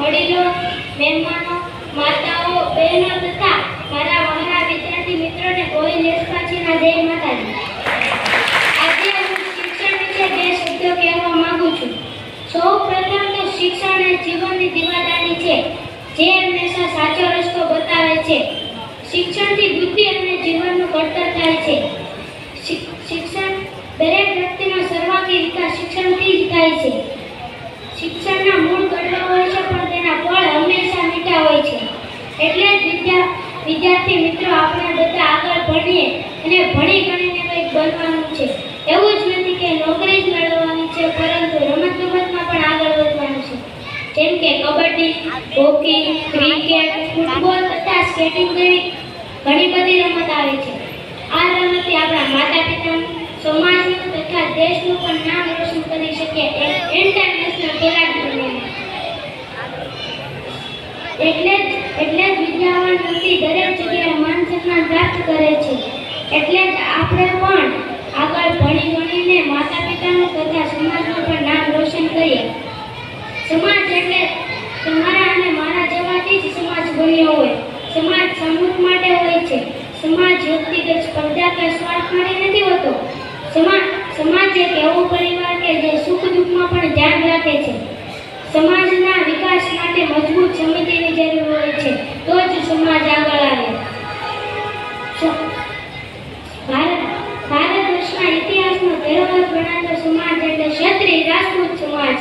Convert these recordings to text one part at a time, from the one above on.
વડીલો, મહેમાનો, માતાઓ, બહેનો તથા મારા વહાલા વિદ્યાર્થી મિત્રોને ગોહિલ એસપાચીના જય માતાજી. આજે હું શિક્ષણ વિશે બે શબ્દો કહેવા માંગુ છું. સૌપ્રથમ તો શિક્ષણ એ જીવનની દીવાદારી છે, જે હંમેશા સાચો રસ્તો બતાવે છે. શિક્ષણથી બુદ્ધિ અને જીવનનું ઘડતર થાય છે. શિક્ષણ દરેક વ્યક્તિનો સર્વાંગી વિકાસ શિક્ષણથી જ થાય છે. શિક્ષણના મૂળ કડવા હોય છે, પણ તેના ફળ હંમેશા મીઠા હોય છે. એટલે જ વિદ્યાર્થી મિત્રો, આપણે બધા આગળ ભણીએ અને ભણી ગણીને કંઈક બનવાનું છે. એવું જ નથી કે નોકરી જ મેળવવાની છે, પરંતુ રમતગમતમાં પણ આગળ વધવાનું છે. જેમ કે કબડ્ડી, હોકી, ક્રિકેટ, ફૂટબોલ તથા સ્કેટિંગ જેવી ઘણી બધી રમત આવે છે. આ રમતથી આપણા માતા પિતાનું, સમાજનું તથા દેશનું પણ નામ રોશન કરી શકીએ ઇન્ટરનેશનલ ખેલાડી બનીને. એટલે જ વિદ્યાવાન વ્યક્તિ દરેક જગ્યાએ માન સન્માન પ્રાપ્ત કરે છે. એટલે જ આપણે પણ આગળ ભણી ગણીને માતા પિતાનું તથા સમાજનું પણ નામ રોશન કરીએ. સમાજ એટલે તમારા અને મારા જેવાથી જ સમાજ બન્યો હોય. સમાજ સમૂહ માટે હોય છે. સમાજ વ્યક્તિગત સ્પર્ધા કે સ્વાર્થ માટે નથી હોતો. સમાજ એક એવો પરિવાર કે જે સુખ દુઃખમાં પણ ધ્યાન રાખે છે. સમાજના વિકાસ માટે મજબૂત સમિતિની જરૂર હોય છે, તો જ સમાજ આગળ આવે. ભારત વર્ષના ઇતિહાસનો ધરોહર ગણાતો સમાજ એટલે ક્ષત્રિય રાજપૂત સમાજ.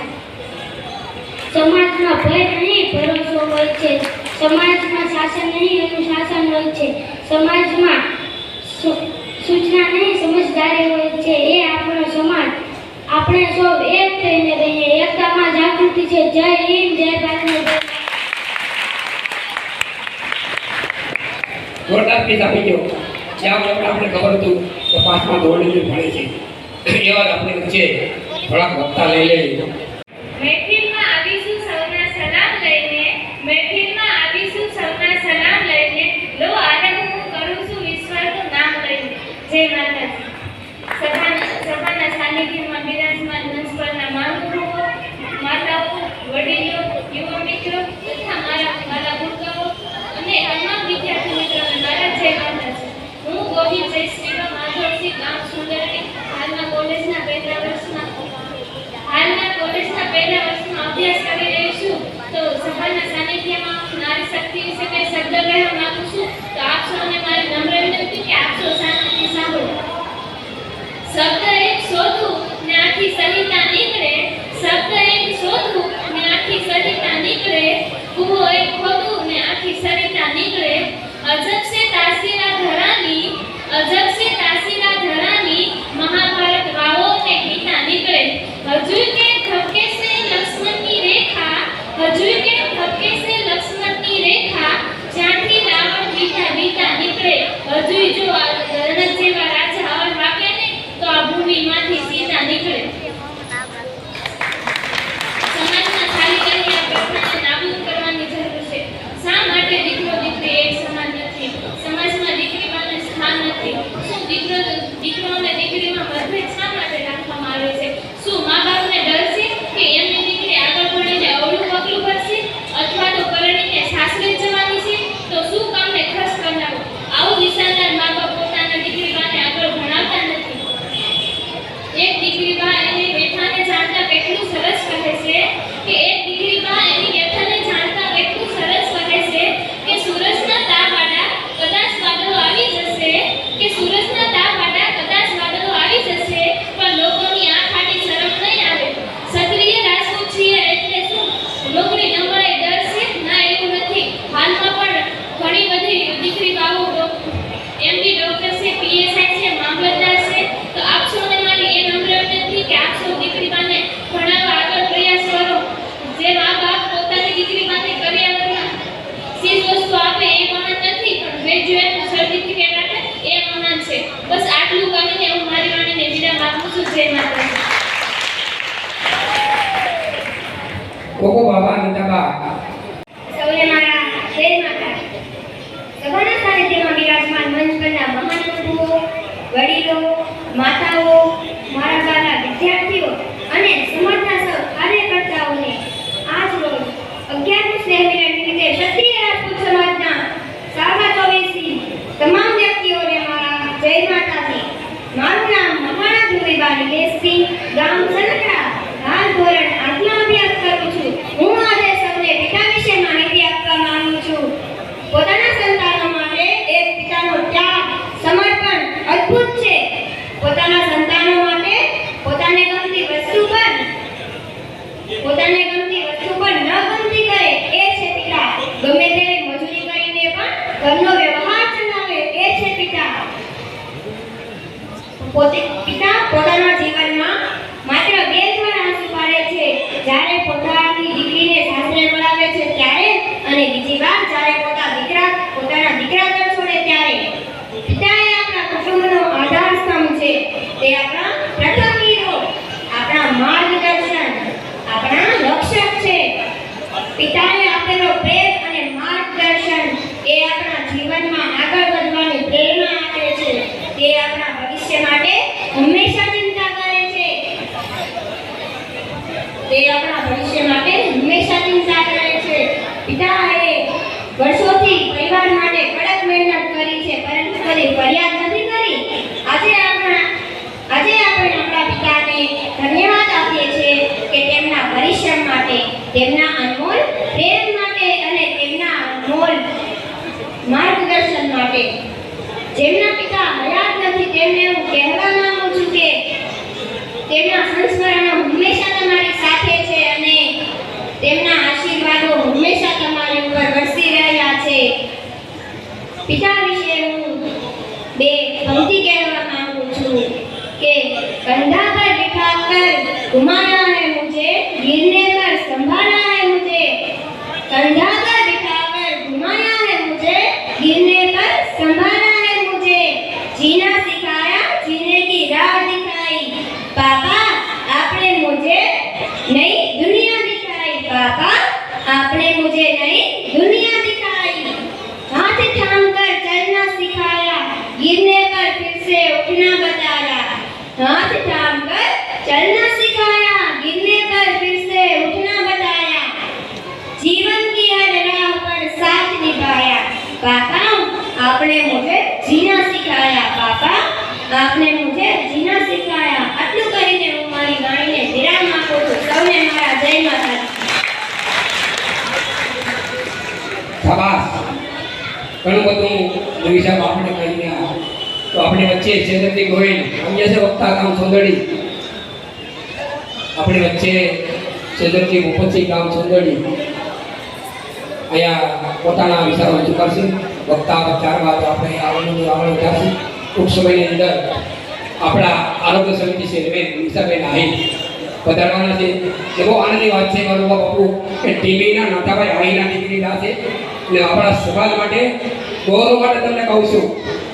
સમાજમાં ભય નહીં, ભરોસો હોય છે. સમાજમાં શાસન નહીં, અનુશાસન હોય છે. સમાજમાં સૂચના નહીં, સમજદારી હોય છે. એ આપણો સમાજ. આપણે સૌ એક થઈને રહીએ. એકતામાં જાગૃતિ છે. જય હિન્દ, જય ભારત. જોરદાર પીસ આપી ગયો. જ્યાં આપણે ખબર હતું કે 5મા ધોરણની ભણે છે, એવા આપણે વચ્ચે થોડાક વક્તા લઈ લઈએ. મહેફિલમાં આવીશું સૌના સલામ લઈને, મહેફિલમાં આવીશું સૌના સલામ લઈને, લો આરંભ હું કરું છું ઈશ્વરનું નામ લઈને. જય માતાજી. સભાના સાનિધ્યમાં બિરાજમાન મંચ પરના મહાનુભાવો, માતાઓ, વડીલો, યુવા મિત્રો તથા મારા ગુરુઓ અને તમામ વિદ્યાર્થી મિત્રોને મારા જય માતાજી. હું ગોહિલ જયશ્રીનો માધવસિંહ ગામ સુંદરી હાલના કોલેજના પહેલા વર્ષમાં અભ્યાસ કરી રહી છું. તો સભાના સાનિધ્યમાં નારી શક્તિ વિશે કંઈ શબ્દ કહેવા માંગુ છું. તો આપ સૌને મારી નમ્ર વિનંતી કે આપ સૌ શાંતિથી સાંભળો. શબ્દ એક શોધું ને આખી સહિતા નીકળે, શબ્દ એક શોધું ને આખી સહિતા નીકળે, કૂવો એક ખોદું ને આખી સરિતા નીકળે. અજબ સે તાસીરા ધરાની, અજબ સે તાસીરા ધરાની, મહાભારત વાવો ને ગીતા નીકળે. હજુ કે ધબકે સે લક્ષ્મણની રેખા, હજુ કે ધબકે સે લક્ષ્મણની રેખા, જ્યાંથી રાવણ બીતા નીકળે. હજુ જો રણક જેવા રાજા અવર વાગે ને તો આ ભૂમિમાંથી સીતા નીકળે. સમાજમાં ચાલી રહેલા પ્રથાને નાબૂદ કરવાની જરૂર છે. શા માટે દીકરો દીકરી એક સમાન નથી? સમાજમાં દીકરીઓને સ્થાન નથી. શું દીકરો અને દીકરીમાં મતભેદ શા માટે રાખવામાં આવે છે? શું મા બાપને ડર છે કે એમની દીકરી આગળ ભણીને અવળું પગલું ભરશે અથવા તો પરણીને સાસરે જવાની છે? તો શું કામને ખર્ચ કરનારો? આવું વિચારનાર મા બાપ પોતાના દીકરી બાને આગળ ભણાવતા નથી. એક દીકરી બા એની વ્યથાને જાણતા કેટલું સરસ કહે છે કે એક દીકરી બા એની વ્યથાને જાણતા કેટલું સરસ કહે છે કે સૂરજના તાપવાળા કદાચ વાદળો આવી જશે, કે સૂરજના તાપવાળા કદાચ વાદળો આવી જશે, પણ લોકોની આ ખાટી શરમ નહીં આવે. ક્ષત્રિય રાજપૂત છીએ એટલે શું નોકરી ન મળે ડર છે? ના, એવું નથી. હાલમાં પણ ઘણી બધી દીકરી બાઓ એમડી ડોક્ટર છે, પીએસઆઈ છે, મામલતદાર છે. તો આપ સૌને મારી એ નમ્ર વિનંતી કે આપ સૌ દીકરી બાને ભણાવવા આગળ પ્રયાસ કરો. જે મા બાપ પોતાની દીકરી બાને કરિયાવરમાં ચીજ વસ્તુ આપે એ મહાન નથી, પણ ગ્રેજ્યુએટનું સર્ટિફિકેટ આપે એ મહાન છે. બસ આટલું કહીને હું મારી વાણીને વિરામ આપું છું. જય માતાજી. કોકો બાબા નંદાબા. સૌને મારા જય માતાજી. સભાના સાનિધ્યમાં બિરાજમાન મંચ પરના મહાનુભાવો, વડીલો, માતાઓ, મારા વાલા વિદ્યાર્થીઓ અને સમાજના સૌ કાર્યકર્તાઓને આજ રોજ 11 ગામ સનકરા હાલ ધોરણ 8માં અભ્યાસ કરું છું. હું આજે સૌને પિતા વિશે માહિતી આપવા માંગુ છું. પોતાના સંતાનો માટે એક પિતાનો ત્યાગ, સમર્પણ અદ્ભુત છે. પોતાના સંતાનો માટે પોતાને ગમતી વસ્તુ પણ ન ગમતી કરે એ છે પિતા. ગમે તેવી મજૂરી કરીને પણ ઘરનો વ્યવહાર ચલાવે એ છે પિતા. પિતા પોતાના જીવનમાં માત્ર 2 વાર આંસુ પાડે છે, જ્યારે પોતાની દીકરીને સાસરે બોલાવે છે ત્યારે, અને બીજી વાર જ્યારે પોતાના દીકરા ઘર છોડે ત્યારે. પિતા એ આપણા કુટુંબનો આધાર સ્તંભ છે. તે આપણા પ્રથમ હીરો, આપણા માર્ગદર્શન, આપણા રક્ષક છે. પિતાએ આપેલો પ્રેમ અને માર્ગદર્શન એ આપણા જીવનમાં આગળ વધવાની પ્રેરણા આપે છે. તે આપણા ભવિષ્ય માટે હંમેશા ચિંતા કરે છે. પિતાએ વર્ષોથી પરિવાર માટે કડક મહેનત કરી છે, પરંતુ કદી ફરિયાદ નથી કરી. આજે આપણે આપણા પિતાને ધન્યવાદ આપીએ છીએ કે તેમના પરિશ્રમ માટે, તેમના અનમોલ પ્રેમ માટે અને તેમના અનમોલ માર્ગદર્શન માટે. જેમના પિતા હયાત નથી તેમને હું કહેવા માંગુ છું કે તેમના સંસ્મરણો હંમેશા તમારી સાથે છે અને તેમના આશીર્વાદો હંમેશા તમારી ઉપર વરસી રહ્યા છે. પિતા વિશે હું 2 પંક્તિ કહેવા માંગુ છું કે कंधा पर बिठाकर घुमाया है मुझे, गिरने पर संभाला है मुझे. कंधा पर बिठाकर घुमाया है मुझे, गिरने पर संभाला है मुझे. जीना सिखाया, जीने की राह दिखाई. पापा आपने मुझे नई दुनिया दिखाई. पापा आपने मुझे नई दुनिया दिखाई. हाथ थाम कर चलना सिखाया, गिरने पर फिर से उठना बताया. हाथ थाम कर चलना सिखाया, गिरने पर फिर से उठना बताया. जीवन की हर राह पर साथ निभाया. पापा आपने मुझे जीना सिखाया. पापा आपने मुझे जीना सिखाया. આટલું કરીને હું મારી વાણીને વિરામ આપું છું. સૌને મારા જય માતાજી. શાબાશ. ઘણું બધું નિશાબ આપણે કહી ગયા. તો આપણી વચ્ચે ચેતનજી ગોહિલ, અન્ય છે વક્તા ગામ સોંદડી. આપણી વચ્ચે ચેતનજી મુફતજી ગામ સોંદડી અહીંયા પોતાના વિચારો રજૂ કરશે. વક્તા 4 વાત આપણે આગળ વધારશું. ટૂંક સમયની અંદર આપણા આરોગ્ય સમિતિ છે નિશાબેન આહિર પધારવાના છે. એ બહુ આનંદની વાત છે મારું બાપુ કે ટીવીના નાથાભાઈ આહિરના દીકરી ના છે. અને આપણા સમાજ માટે, ગૌરવ માટે તમને કહું છું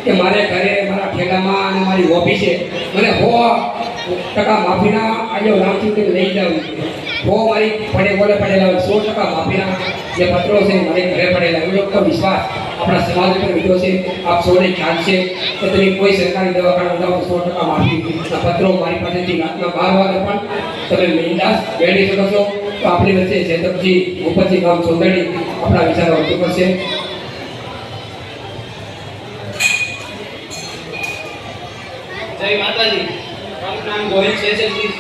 કે મારે ઘરે મારા ઠેલામાં અને મારી ઓફિસે મને 100% માફીના આજે રામચંદ્ર લઈ જાઉં. મારી પડેલા 100% માફીના જે પત્રો છે મારી ઘરે પડેલા. એનો તો વિશ્વાસ આપણા સમાજ ઉપર લીધો છે. આપ સૌને ખ્યાલ છે કે તમે કોઈ સરકારી દવાખાના જાઓ 100% માફીના પત્રો મારી પાસેથી રાતના 12 વાગે પણ તમે બિંદાસ મેળવી શકો છો. તો આપણી વચ્ચે ચેતકજી મુફતજી ગામ સોંદડી આપણા વિચારો રજૂ કરશે. જય માતાજી. મારું નામ ગોહિલ શેષજી.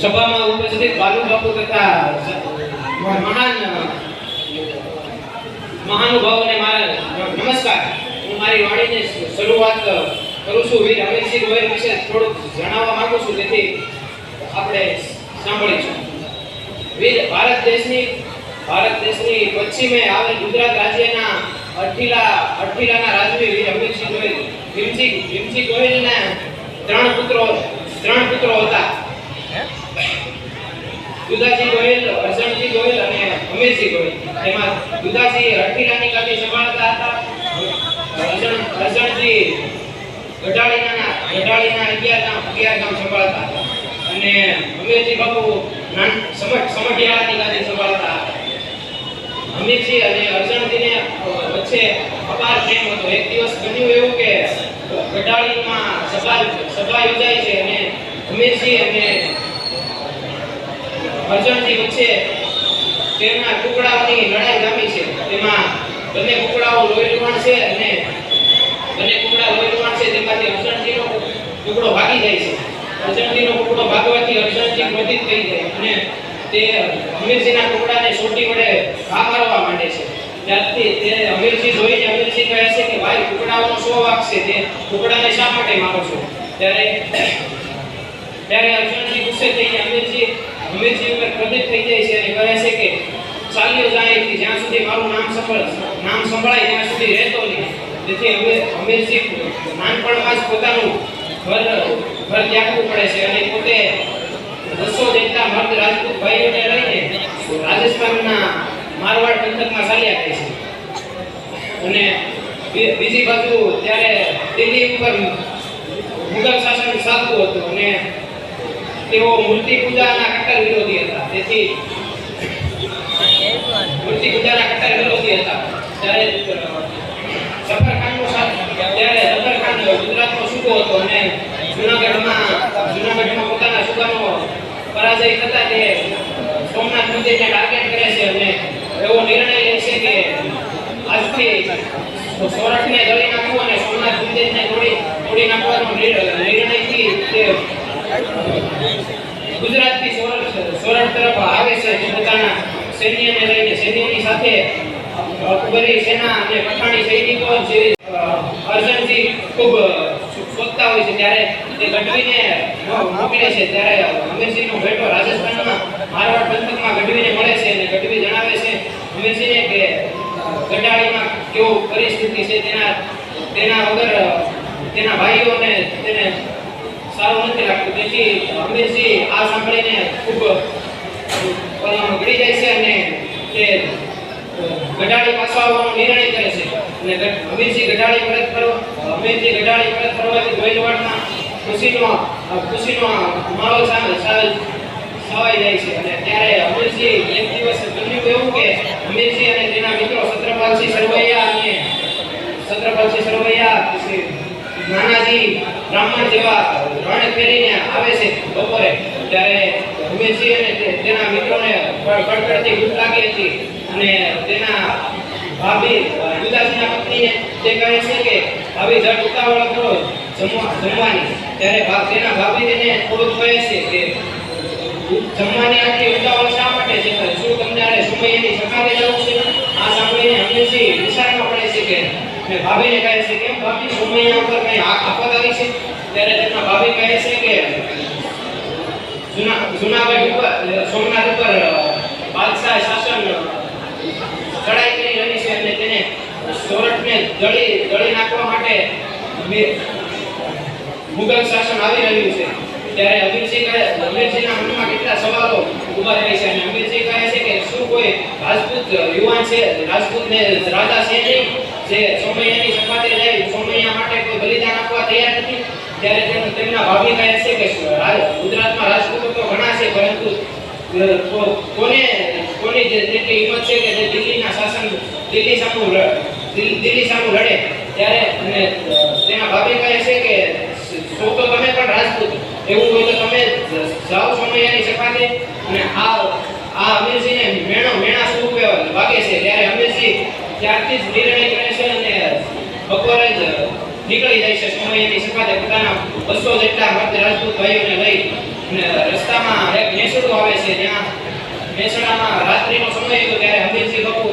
સભામાં ઉપસ્થિત બાલુ બાપુ તથા મહાનુભાવોને મારા નમસ્કાર. હું મારી વાણીની શરૂઆત કરું છું. વીર અમીરસિંહ ગોહિલ વિશે થોડુંક જણાવવા માંગુ છું, તેથી આપણે સાંભળીશું. વીર ભારત દેશની પશ્ચિમે આવેલ ગુજરાત રાજ્યના અઠીલાના રાજવી વીર અમીરસિંહ ગોહિલ ભીમસિંહ ગોહિલના 3 પુત્રો હતા. દુદાજી ગોહિલ, અરજણજી ગોહિલ અને અમીરસિંહ ગોહિલ. એમાં દુદાજી અઠીલાની ગાદી સંભાળતા હતા. અરજણજી ગઢાળીના 11 ગામ સંભાળતા હતા. અને અમીરજી બાપુ સમઢિયાળાની ગાદી સંભાળતા હતા. અમીરજી અને અરજણજીને વચ્ચે અપાર પ્રેમ હતો. એક દિવસ બન્યું એવું કે ગઢાળીમાં સભા યોજાય છે અને અમીરજી અને અરજણજી વચ્ચે તેમના ટુકડાઓની લડાઈ જામી છે. તેમાં બંને ટુકડાઓ લોહીલુહાણ છે અને બંને ટુકડા લોહીલુહાણ છે. તેમાંથી અરજણજીનો ટુકડો ભાગી જાય છે. અર્જુનજીનો ટુકડો ભાગવાથી અર્જુનજી ક્રોધિત થઈ જાય અને તે અમીરજીના ટુકડાને સોટી વડે ઘા મારવા માંડે છે. ત્યારથી તે અમીરજી જોઈને અમીરજી કહે છે કે ભાઈ ટુકડાઓનો શો વાંક છે, તે ટુકડાને શા માટે મારો છો? ત્યારે અર્જુનજી ગુસ્સે થઈને અમીરજી ઉપર ક્રોધિત થઈ જાય છે અને કહે છે કે ચાલ્યો જાય કે જ્યાં સુધી મારું નામ સંભળાય ત્યાં સુધી રહેતો નહીં. તેથી અમીરજી નાનપણમાં જ પોતાનું ઘર ત્યાગવું પડે છે અને પોતે 200 જેટલા મર્દ રાજપૂત ભાઈઓને લઈને રાજસ્થાનના મારવાડ પંથકમાં ચાલ્યા જાય છે. અને બીજી બાજુ ત્યારે દિલ્હી ઉપર મુગલ શાસન ચાલતું હતું અને તેઓ મૂર્તિ પૂજાના કટ્ટર વિરોધી હતા. તેથી મૂર્તિ પૂજાના કટ્ટર વિરોધી હતા. ત્યારે જફરખાન ગુજરાતનો સૂબો હતો અને જૂનાગઢમાં પોતાના સૂબાનો પરાજય થતા તે સોમનાથ મંદિરને ટાર્ગેટ કરે છે અને એવો નિર્ણય લે છે કે આજથી સોરઠને દળી નાખવું અને સોમનાથ મંદિરને તોડી નાખવાનો નિર્ણયથી તે ગુજરાતથી સોરઠ તરફ આવે છે. પોતાના સૈન્યને લઈને સૈન્યની સાથે અકબરી સેના અને પઠાણી સૈનિકો જેવી અર્જુનજી ખૂબ શોધતા હોય છે. ત્યારે તે ગઢવીને મોકલે છે. ત્યારે અમીરજીનો બેટો રાજસ્થાનમાં મારવાડ પંથકમાં ગઢવીને મળે છે અને ગઢવી જણાવે છે અમીરજીને કે ગઢાળીમાં કેવું પરિસ્થિતિ છે, તેના વગર તેના ભાઈઓને તેને સારું નથી લાગતું. તેથી અમીરજી આ સાંભળીને ખૂબ ગળી જાય છે અને તે ગઢાળી પાછો આવવાનો નિર્ણય કરે છે. અને અમીરજી ગઢાળી પરત ફરવાથી ગોયલવાડમાં ખુશીનો માહોલ છવાઈ જાય છે. અને ત્યારે અમીરજી એક દિવસ બન્યું એવું કે અમીરજી અને તેના મિત્રો છત્રપાલસિંહ સરવૈયા નાનાજી બ્રાહ્મણ જેવા રણ ફેરીને આવે છે બપોરે. ત્યારે અમીરજી અને તેના મિત્રોને કડકડતી ભૂખ લાગી હતી અને તેના ભાભી યુદાજીના પત્નીને તે કહે છે કે ભાભી જડ ઉતાવળ કરો જમવાની. ત્યારે તેના ભાભી તેને થોડુંક કહે છે કે જમવાની આટલી ઉતાવળ શા માટે છે? શું તમને આ સમયની સખાવે જવું છે? આ સાંભળીને અમીરજી વિચારમાં પડે છે કે ભાભીને કહે છે કેમ ભાભી સમયના ઉપર કઈ આફત આવી છે? ત્યારે તેમના ભાભી કહે છે કે જૂનાગઢ ઉપર સોમનાથ ઉપર બાદશાહ શાસન ચડાઈ કરી રહી છે અને તેને સોરઠને દળી નાખવા માટે મુગલ શાસન આવી રહ્યું છે. ત્યારે અમીરજીના મનમાં કેટલા સવાલો ઉભા થાય છે અને અમીરજી કહે છે કે શું કોઈ રાજપૂત યુવાન છે, રાજપૂતને રાજા છે નહીં જે સોમૈયાની સપાટે જાય સોમૈયા માટે કોઈ બલિદાન આપવા તૈયાર નથી? ત્યારે તેમના ભાભી કહે છે કે ગુજરાતમાં રાજપૂતો તો ઘણા છે, પરંતુ કોની જેટલી હિંમત છે કે જે દિલ્હી સામું લડે? ત્યારે તેના ભાભી કહે છે કે તો તમે પણ રાજપૂત, એવું હોય તો તમે જાઓ સોમૈયાની સપાટે. અને આ અમીરજીને મેણા સ્વરૂપે વાગે છે. ત્યારે અમીરજી ત્યારથી જ નિર્ણય કરે છે અને બપોરે જ નીકળી જાય છે સોમૈયાની સપાટે પોતાના 200 જેટલા મર્દ રાજપૂત ભાઈઓને લઈ. અને રસ્તામાં એક નેસડું આવે છે. ત્યાં નેસડામાં રાત્રિનો સમય હતો. ત્યારે અમીરજી બાપુ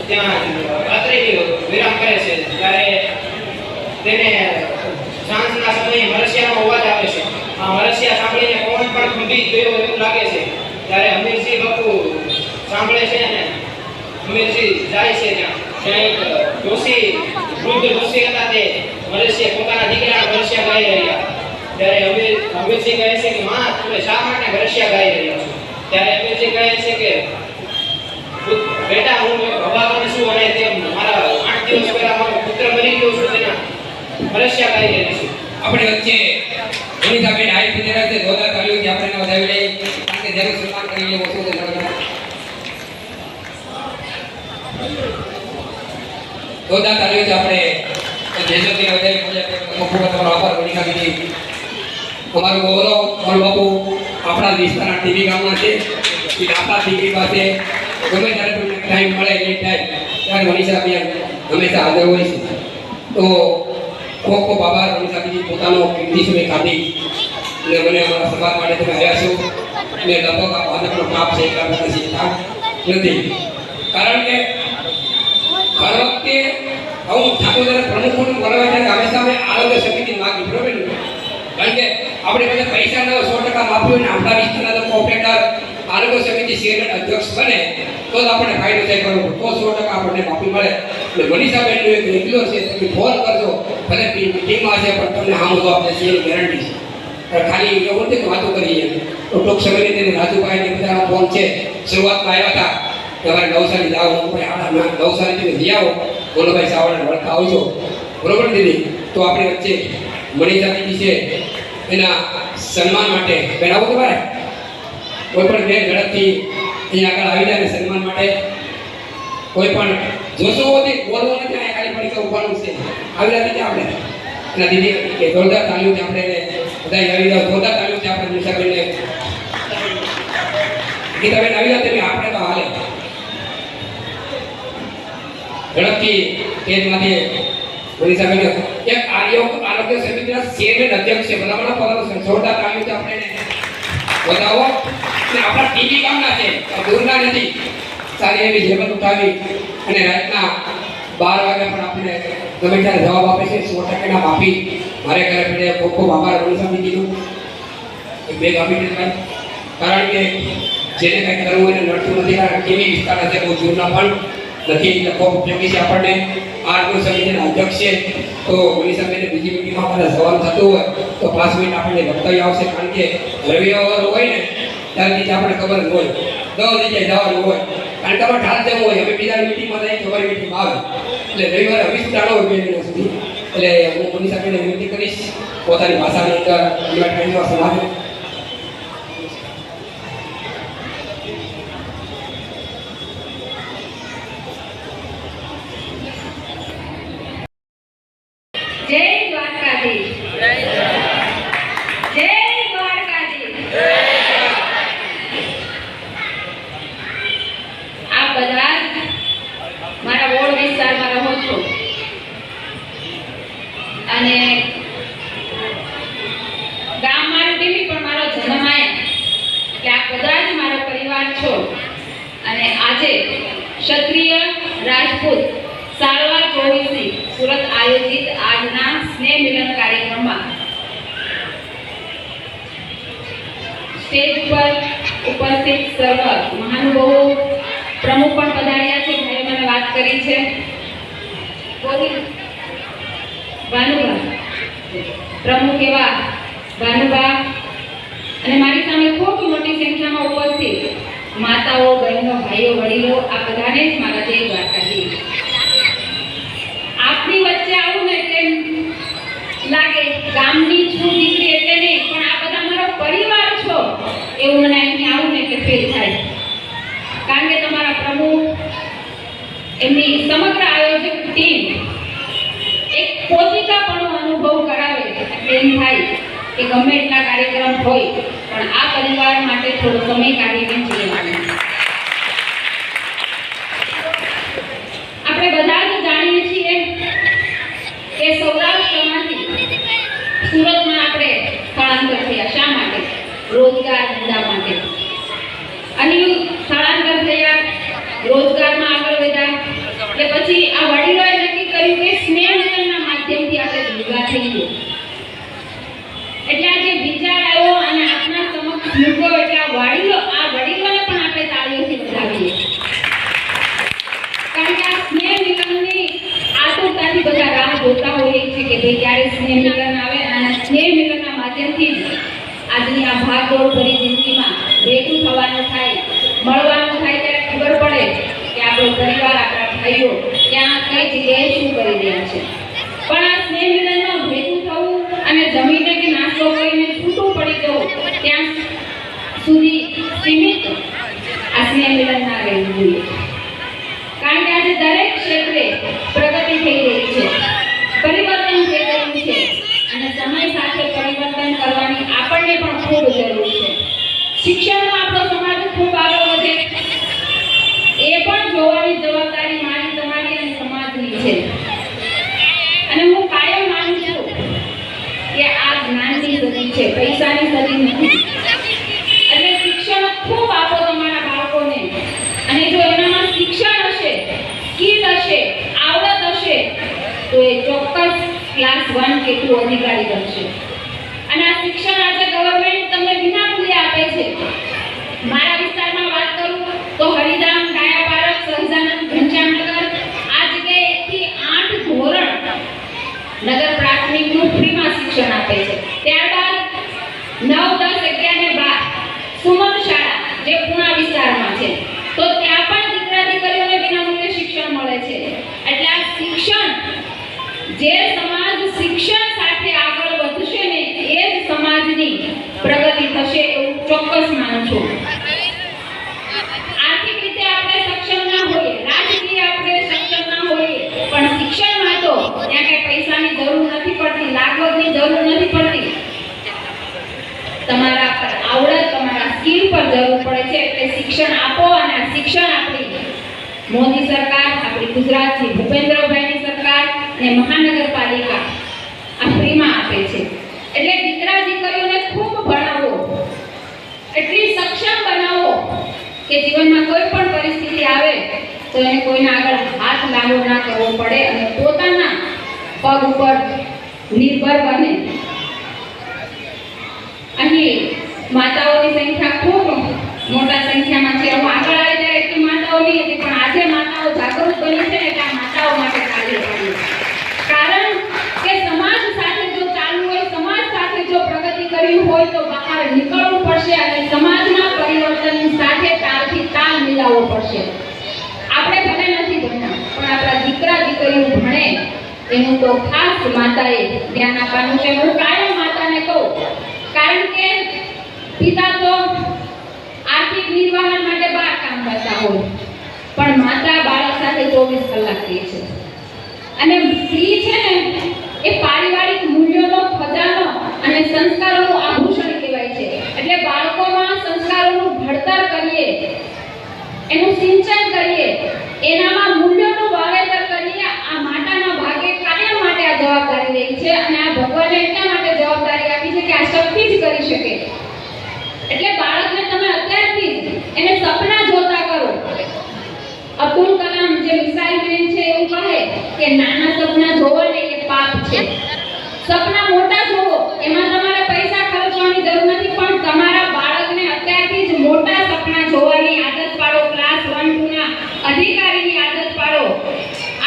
ત્યાં રાત્રિની વિરામ કરે છે. ત્યારે તેને સાંજના સમયે મરસિયાનો અવાજ આવે છે. આ મરસિયા સાંભળીને પવન પણ ખંભી ગયો એવું લાગે છે. ત્યારે અમીરજી બાપુ સાંભળે છે અને અમીરજી જાય છે ત્યાં એક વૃદ્ધ ડોશી હતા. તે મરસિયા પોતાના દીકરાના મરસિયા ગાઈ રહ્યા. ત્યારે અમીરજી કહે છે કે માં તમે શા માટે મરસિયા ગાઈ રહ્યા છો? ત્યારે અમીરજી કહે છે કે બેટા હું ભગવાન છું અને તે મારા 8 દિવસ પહેલા મારો પુત્ર મરી ગયો છું, તેના મરસિયા ગાઈ રહી છું. આપણે વચ્ચે અનિતાબેન હાઈ પીધેલા છે, જોરદાર તાળીઓથી આપણે એને વધાવી લઈએ કારણ કે જેનું સન્માન કરી લેવું શું છે. જોરદાર તાળીઓથી આપણે જેસોથી વધાવી ખૂબ તમારો આભાર મનિકા દીદી. અમારું ગૌરવ અમારું બાપુ આપણા વિસ્તારના ટીવી ગામના છે. એ આપણા ટીવી પાસે ગમે ત્યારે તમને ટાઈમ મળે લેટ થાય ત્યારે મનીષા બેન હંમેશા હાજર હોય છે. તો ખૂબ ખૂબ આભાર મનીષા બીજી પોતાનો કિંમતી સમય કાઢી અને મને અમારા સમાજ માટે તમે આવ્યા છો અને લગભગ આ ભાજપનો કાપ છે એટલા બધા શીખતા નથી. કારણ કે હર વખતે હું ઠાકોર પ્રમુખોને બોલાવે ત્યારે હંમેશા અમે આરોગ્ય સમિતિની માગી, બરોબર ને? કારણ કે આપણે બધા પૈસા ન 100% માફી હોય ને આપણા વિસ્તારના લોકો ઓપરેટર આરોગ્ય સમિતિ શેરના અધ્યક્ષ બને તો જ આપણને ફાયદો થાય, બરોબર? તો 100% આપણને માફી મળે. એટલે મનીષાબેનનો એક રેગ્યુલર છે, તમે ફોન કરજો, ભલે ટીમમાં છે પણ તમને સામો જવાબ દેશે એની ગેરંટી છે. ખાલી એવું નથી કે વાતો કરીએ તો ટૂંક સમયની તેને રાજુભાઈને બધાનો ફોન છે. શરૂઆતમાં આવ્યા હતા તમારે નવસારી જાઓ, નવસારીથી લઈ આવો, ગોલભાઈ સાવડે વળતા આવજો, બરોબર દીદી? તો આપણી વચ્ચે મનીષા દીદી છે, એના સન્માન માટે બેન આવો તમારે કોઈ પણ બેન ઝડપથી અહીંયા આગળ આવી જાય ને સન્માન માટે. કોઈ પણ જોશો હોતી બોલવું નથી, અહીંયા ખાલી પડી ઉભાનું છે. આવી રીતે આપણે એના દીદી કે જોરદાર તાલીમથી આપણે એને બધા આવી જાવ, જોરદાર તાલીમથી આપણે મનીષાબેનને ગીતાબેન આવી જાવ તમે, આપણે તો હાલે ઝડપથી સ્ટેજમાંથી મનીષાબેન એક આરોગ્ય સમિતિના ચેરમેન અધ્યક્ષ છે, બધા પગાર જોરદાર તાલીમથી આપણે એને વધાવો. અને આપણા ટીવી ગામના છે, દૂરના નથી, સારી એવી જહેમત ઉઠાવી અને રાતના 12 વાગે પણ આપણે ગમે ત્યારે જવાબ આપે છે. 100% માફી મારે ઘરે પડે. ખૂબ ખૂબ આભાર મનીષા દીદીનો. એક બેગ આપી દીધા, કારણ કે જેને કંઈ કરવું હોય એને નડતું નથી. કારણ ટીવી વિસ્તારના છે, બહુ દૂરના પણ નથી, એટલે ખૂબ ઉપયોગી છે આપણને. આરોગ્ય સમિતિના અધ્યક્ષ છે, તો મનીષાબેનને બીજી મીટિંગમાં આપણે જવાનું થતું હોય તો 5 મિનિટ આપણને વક્તવ્ય આવશે. કારણ કે રવિવાર હોય ને ત્યારે આપણે ખબર જ હોય 10 જગ્યાએ જવાનું હોય, કારણ કે તમારે ઢાલ જવું હોય. અમે બીજાની મીટિંગમાં જઈએ તો અમારી મીટિંગમાં આવે એટલે રવિવારે 20 ચાલો હોય 2 મહિના સુધી. એટલે હું મનીષાબેનને વિનંતી કરીશ પોતાની ભાષાની અંદર સમાજ જય દ્વારકાધીશ, જય દ્વારકાધીશ. આપ બધા મારા વોર્ડ વિસ્તારમાં રહો છો અને ગામ મારું ટીવી પણ મારો જન્મ આયા કે આપ બધા જ મારો પરિવાર છો. અને આજે ક્ષત્રિય રાજપૂત સારવાર 24 સુરત આયોજિત આજના સ્નેહ મિલન કાર્યક્રમમાં સ્ટેજ પર ઉપસ્થિત સર્વ મહાનુભાવો પ્રમુખ પણ પધાર્યા છે. ભાઈએ મને વાત કરી છે ભાનુભા, પ્રમુખ એવા ભાનુભા અને મારી સામે ખૂબ મોટી સંખ્યામાં ઉપસ્થિત માતાઓ, બહેનો, ભાઈઓ, વડીલો, આ બધાને જ મારા જય દ્વારકાધીશ. આપની વચ્ચે આવું ને એટલે લાગે ગામની છું દીકરી એટલે નહીં, પણ આ બધા મારો પરિવાર છો એવું મને અહીં આવું ને એટલે ફીલ થાય. કારણ કે તમારા પ્રમુખ, એમની સમગ્ર આયોજક ટીમ એક પોતિકાપણો અનુભવ કરાવે એટલે એમ થાય કે ગમે એટલા કાર્યક્રમ હોય પણ આ પરિવાર માટે થોડો સમય કાઢીને જીવવાનું. આપણે બધા જ જાણીએ છીએ કે સૌરાષ્ટ્રમાંથી સુરતમાં આપણે સ્થળાંતર થયા. શા માટે? રોજગાર ધંધા માટે. અને સ્થળાંતર થયા, રોજગારમાં આગળ વધ્યા એટલે પછી આ વડીલોએ નક્કી કર્યું કે સ્નેહ મિલનના માધ્યમથી આપણે ભેગા થઈએ. એટલે આ જે વિચાર આવ્યો અને આપના સમક્ષ મૂક્યો એટલે આ વડીલોને પણ આપણે તાળીઓથી વધાવીએ. કારણ કે આ સ્નેહ મિલનની આતુરતાથી બધા રાહ જોતા હોઈએ છે કે ભાઈ ક્યારે સ્નેહ મિલન આવે અને સ્નેહ મિલનના માધ્યમથી આજની આ ભાગદોડ ભરી જિંદગીમાં ભેગું થવાનું થાય, મળવાનું થાય ત્યારે ખબર પડે કે આપણો પરિવાર, આપણા ભાઈઓ ક્યાં કઈ જગ્યાએ શું કરી રહ્યા છે. પણ આ સ્નેહ મિલનમાં ભેગું થવું અને જમીને કે નાસ્તો કરીને છૂટું પડી જવું ત્યાં સુધી સીમિત આ સ્નેહ મિલન ના રહેવું જોઈએ. કારણ કે આજે દરેક ક્ષેત્રે પ્રગતિ થઈ રહી છે, પરિવર્તન થઈ રહ્યું છે અને સમય સાથે પરિવર્તન કરવાની આપણને પણ ખૂબ જરૂર છે. શિક્ષણમાં આપણો સમાજ ખૂબ આગળ વધે એ પણ જોવાની જવાબદારી મારી, તમારી અને સમાજની છે. અને હું કાયમ માનું છું કે આ જ્ઞાનની સદી છે. પૈસાની સદી નથી. એટલે શિક્ષણ ખૂબ આપો તમારા બાળકોને, અને જો એનામાં શિક્ષણ હશે, સ્કિલ હશે, આવડત હશે, તો એ ચોક્કસ ક્લાસ 1 કે 2 અધિકારી બનશે. અને આ શિક્ષણ આજે ગવર્મેન્ટ તમને વિનામૂલ્યે આપે છે. મારા વિસ્તારમાં વાત કરું તો હરિધામ, ડાયા પાર્ક, સહજાનંદ, ઘનશ્યામનગર આ જગ્યાએ 1 થી 8 ધોરણ નગર પ્રાથમિકનું ફ્રીમાં શિક્ષણ આપે છે. ત્યારબાદ 9, 10, 11 ને 12 સુમન શાળા જે પૂણા વિસ્તારમાં છે, તો ત્યાં પણ દીકરા દીકરીઓને વિનામૂલ્યે શિક્ષણ મળે છે. એટલે આ શિક્ષણ, જે સમાજ શિક્ષણ સાથે આગળ વધશે ને એ જ સમાજની પ્રગતિ થશે એવું ચોક્કસ માનું છું. આર્થિક રીતે આપણે સક્ષમ ના હોઈએ, રાજકીય આપણે સક્ષમ ના હોઈએ, પણ શિક્ષણમાં તો ત્યાં કઈ પૈસાની જરૂર નથી પડતી, લાગવગની જરૂર નથી પડતી. તમારા પર આવડત, તમારા સ્કિલ પર જરૂર પડે છે. એટલે શિક્ષણ આપો, અને આ શિક્ષણ આપણી મોદી સરકાર, આપણી ગુજરાતની ભૂપેન્દ્રભાઈની સરકાર અને મહાનગરપાલિકા આ ફ્રીમાં આપે છે. એટલે દીકરા દીકરીઓને ખૂબ ભણાવો, એટલી સક્ષમ બનાવો કે જીવનમાં કોઈ પણ પરિસ્થિતિ આવે તો એને કોઈના આગળ હાથ લાંબો ના કરવો પડે અને પોતાના પગ ઉપર નિર્ભર બને. અહીં માતાઓની સંખ્યા ખૂબ મોટા સંખ્યામાં છે. હું આગળ આવે ત્યારે એટલી માતાઓ નહીં હતી, પણ આજે માતાઓ જાગૃત બની છે ને એટલે આ માતાઓ માટે તાળી પાડીએ. કારણ કે સમાજ સાથે જો ચાલવું હોય, સમાજ સાથે જો પ્રગતિ કરવી હોય તો બહાર નીકળવું પડશે અને સમાજના પરિવર્તનની સાથે તાલથી તાલ મિલાવવો પડશે. આપણે ભલે નથી ભણ્યા, પણ આપણા દીકરા દીકરીઓ ભણે એનું તો ખાસ માતાએ ધ્યાન આપવાનું છે. હું કાયમ માતાને કહું, કારણ કે પિતા તો આર્થિક નિર્વાહન માટે બહાર કામ કરતા હોય, પણ માતા બાળક સાથે 24 કલાક રહે છે. અને સ્ત્રી છે ને એ પારિવારિક મૂલ્યોનો ખજાનો અને સંસ્કારોનું આભૂષણ કહેવાય છે. એટલે બાળકોમાં સંસ્કારોનું ઘડતર કરીએ, એનું સિંચન કરીએ, એનામાં મૂલ્યોનું વાવેતર કરીએ. આ માતાના ભાગે કાયમ માટે આ જવાબદારી રહી છે, અને આ ભગવાને એટલા માટે જવાબદારી આપી છે કે આ શક્તિ જ કરી શકે. એટલે બાળકને તમે અત્યારથી જ એને સપના જોતા કરો. અબ્દુલ કલામ જે મિસાઇલ મેન છે એવું કહે કે નાના સપના જોવાને એ પાપ છે. સપના મોટા જોવો, એમાં તમારે પૈસા ખર્ચવાની જરૂર નથી, પણ તમારા બાળકને અત્યારથી જ મોટા સપના જોવાની આદત પાડો. ક્લાસ 1, 2 ના અધિકારીની આદત પાડો.